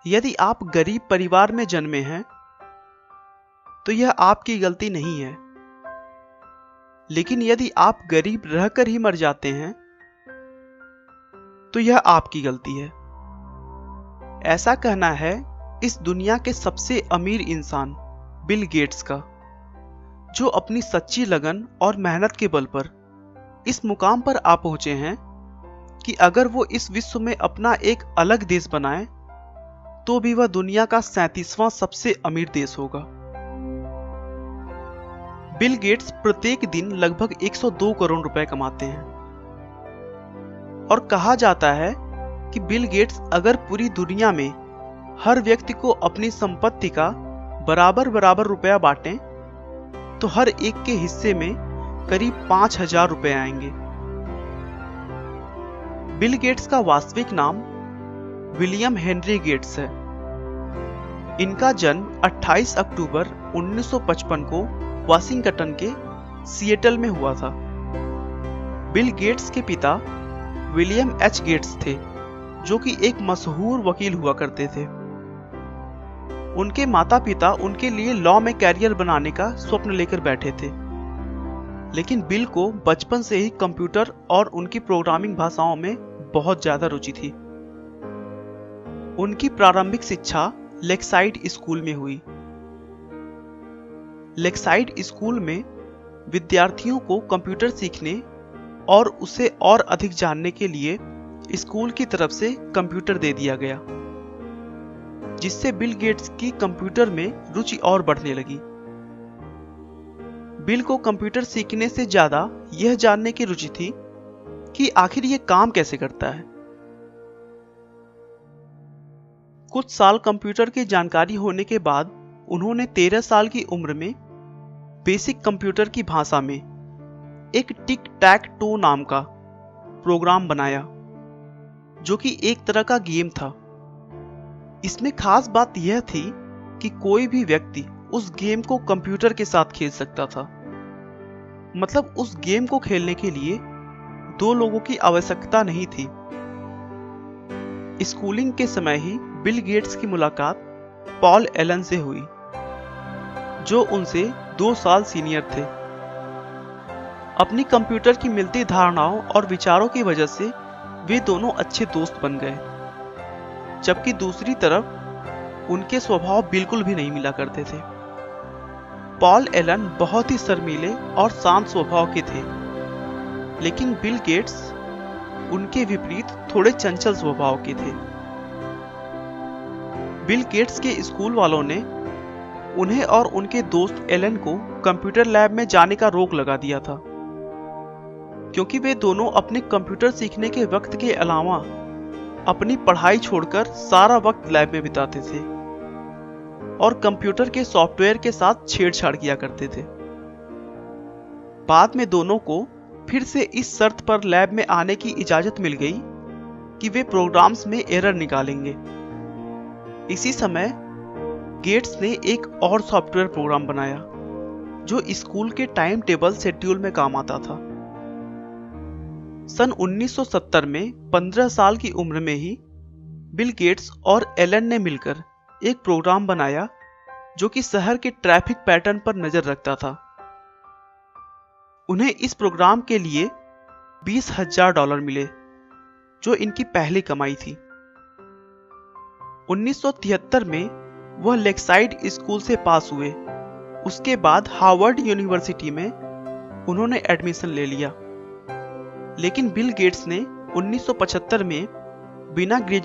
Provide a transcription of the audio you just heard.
यदि आप गरीब परिवार में जन्मे हैं तो यह आपकी गलती नहीं है, लेकिन यदि आप गरीब रहकर ही मर जाते हैं तो यह आपकी गलती है। ऐसा कहना है इस दुनिया के सबसे अमीर इंसान बिल गेट्स का, जो अपनी सच्ची लगन और मेहनत के बल पर इस मुकाम पर आ पहुंचे हैं कि अगर वो इस विश्व में अपना एक अलग देश बनाए तो भी वह दुनिया का 37वां सबसे अमीर देश होगा। बिल गेट्स प्रत्येक दिन लगभग 102 करोड़ रुपए कमाते हैं और कहा जाता है कि बिल गेट्स अगर पूरी दुनिया में हर व्यक्ति को अपनी संपत्ति का बराबर बराबर रुपया बांटें तो हर एक के हिस्से में करीब 5,000 रुपए आएंगे। बिल गेट्स का वास्तविक नाम विलियम हेनरी गेट्स है। इनका जन्म 28 अक्टूबर 1955 को वाशिंगटन के सिएटल में हुआ था। बिल गेट्स के पिता विलियम एच गेट्स थे, जो कि एक मशहूर वकील हुआ करते थे। उनके माता पिता उनके लिए लॉ में कैरियर बनाने का स्वप्न लेकर बैठे थे, लेकिन बिल को बचपन से ही कंप्यूटर और उनकी प्रोग्रामिंग भाषाओं में बहुत ज्यादा रुचि थी। उनकी प्रारंभिक शिक्षा लेक्साइड स्कूल में हुई। लेक्साइड स्कूल में विद्यार्थियों को कंप्यूटर सीखने और उसे और अधिक जानने के लिए स्कूल की तरफ से कंप्यूटर दे दिया गया, जिससे बिल गेट्स की कंप्यूटर में रुचि और बढ़ने लगी। बिल को कंप्यूटर सीखने से ज्यादा यह जानने की रुचि थी कि आखिर यह काम कैसे करता है। कुछ साल कंप्यूटर की जानकारी होने के बाद उन्होंने 13 साल की उम्र में बेसिक कंप्यूटर की भाषा में एक टिक टैक टो नाम का प्रोग्राम बनाया, जो कि एक तरह का गेम था। इसमें खास बात यह थी कि कोई भी व्यक्ति उस गेम को कंप्यूटर के साथ खेल सकता था। मतलब उस गेम को खेलने के लिए 2 लोगों की आवश्यकता नहीं थी। स्कूलिंग के समय ही बिल गेट्स की मुलाकात पॉल एलन से हुई, जो उनसे 2 साल सीनियर थे। अपनी कंप्यूटर की मिलती धारणाओं और विचारों की वजह से वे दोनों अच्छे दोस्त बन गए, जबकि दूसरी तरफ उनके स्वभाव बिल्कुल भी नहीं मिला करते थे। पॉल एलन बहुत ही शर्मीले और शांत स्वभाव के थे, लेकिन बिल गेट्स उनके विपरीत थोड़े चंचल स्वभाव के थे। बिल गेट्स के स्कूल वालों ने उन्हें और उनके दोस्त एलन को कंप्यूटर लैब में जाने का रोक लगा दिया था, क्योंकि वे दोनों अपने कंप्यूटर सीखने के वक्त के अलावा अपनी पढ़ाई छोड़कर सारा वक्त लैब में बिताते थे और कंप्यूटर के सॉफ्टवेयर के साथ छेड़छाड़ किया करते थे। बाद में दोनों को फिर से इस शर्त पर लैब में आने की इजाजत मिल गई कि वे प्रोग्राम्स में एरर निकालेंगे। इसी समय गेट्स ने एक और सॉफ्टवेयर प्रोग्राम बनाया जो स्कूल के टाइम टेबल शेड्यूल में काम आता था। सन 1970 में 15 साल की उम्र में ही बिल गेट्स और एलन ने मिलकर एक प्रोग्राम बनाया जो कि शहर के ट्रैफिक पैटर्न पर नजर रखता था। उन्हें इस प्रोग्राम के लिए $20,000 मिले, जो इनकी पहली कमाई थी। 1973 में वह लेक्साइड स्कूल से पास हुए। उसके बाद हार्वर्ड यूनिवर्सिटी में उन्होंने एडमिशन ले लिया, लेकिन बिल गेट्स ने 1975 में बिना ग्रेजुएशन